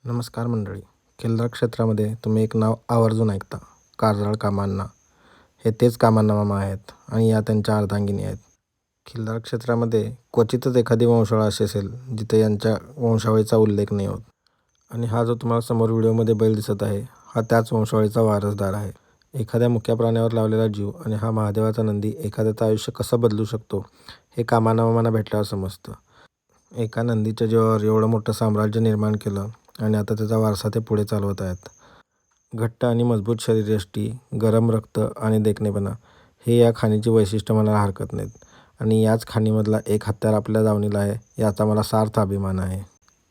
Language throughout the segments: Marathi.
नमस्कार मंडळी. खिल्लार क्षेत्रामध्ये तुम्ही एक नाव आवर्जून ऐकता, कारजाळ कामांना. हे तेच कामांना मामा आहेत आणि या त्यांच्या अर्धांगिनी आहेत. खिल्लार क्षेत्रामध्ये क्वचितच एखादी वंशावळ अशी असेल जिथे यांच्या वंशावळीचा उल्लेख नाही होत. आणि हा जो तुम्हाला समोर व्हिडिओमध्ये बैल दिसत आहे, हा त्याच वंशावळीचा वारसदार आहे. एखाद्या मुक्या प्राण्यावर लावलेला जीव आणि हा महादेवाचा नंदी एखाद्याचं आयुष्य कसं बदलू शकतो हे कामांना मामांना भेटल्यावर समजतं. एका नंदीच्या जीवावर एवढं मोठं साम्राज्य निर्माण केलं आणि आता त्याचा वारसा ते पुढे चालवत आहेत. घट्ट आणि मजबूत शरीरयष्टी, गरम रक्त आणि देखणेपणा हे या खाणीची वैशिष्ट्य म्हणायला हरकत नाहीत. आणि याच खाणीमधला एक हत्यार आपल्या दावणीला आहे याचा मला सार्थ अभिमान आहे.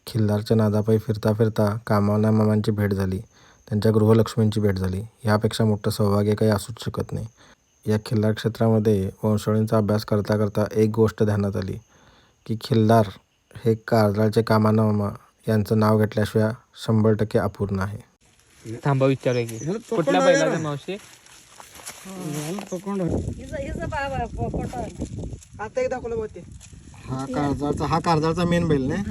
खिल्लारच्या नादापायी फिरता फिरता कामांना मामांची भेट झाली, त्यांच्या गृहलक्ष्मींची भेट झाली. ह्यापेक्षा मोठं सौभाग्य काही असूच शकत नाही. या खिल्लार क्षेत्रामध्ये वंशावळींचा अभ्यास करता करता एक गोष्ट ध्यानात आली की खिल्लार हे कारजाळचे कामांना मामा यांचं नाव घेतल्याशिवाय 100% अपूर्ण आहे. थांबा विचारूया की कुठल्या बैलाचा मावशी? आता एक दाखवलं होते. हा कारजाळचा मेन बैल नाही.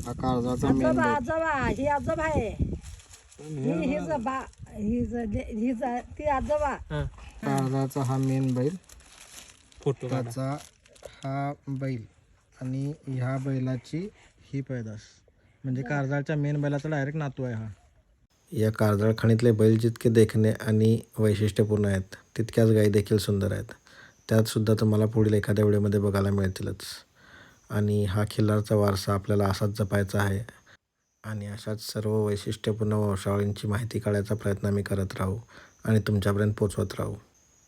हा कारजाळचा मेन बैल. आजोबा ही आजोबा आहे, ती आजोबा. कारजाळचा हा मेन बैल, फोटो काढा. त्याचा हा बैल आणि ह्या बैलाची ही पैदास. म्हणजे कारजाळच्या मेन बैलाचा डायरेक्ट नातू आहे हा. या कारजाळ खाणीतले बैल जितके देखणे आणि वैशिष्ट्यपूर्ण आहेत, तितक्याच गायी देखील सुंदर आहेत. त्यातसुद्धा तुम्हाला पुढील एखाद्या व्हिडिओमध्ये बघायला मिळतीलच. आणि हा खिल्लारचा वारसा आपल्याला असाच जपायचा आहे आणि अशाच सर्व वैशिष्ट्यपूर्ण वंशावळींची माहिती काढायचा प्रयत्न आम्ही करत राहू आणि तुमच्यापर्यंत पोचवत राहू.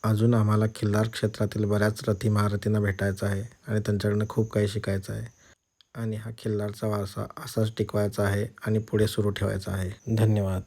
अजून आम्हाला खिल्लार क्षेत्रातील बऱ्याच रथी महारथींना भेटायचं आहे आणि त्यांच्याकडनं खूप काही शिकायचं आहे. आणि हा खिल्लारचा वारसा असाच टिकवायचा आहे आणि पुढे सुरू ठेवायचा आहे. धन्यवाद.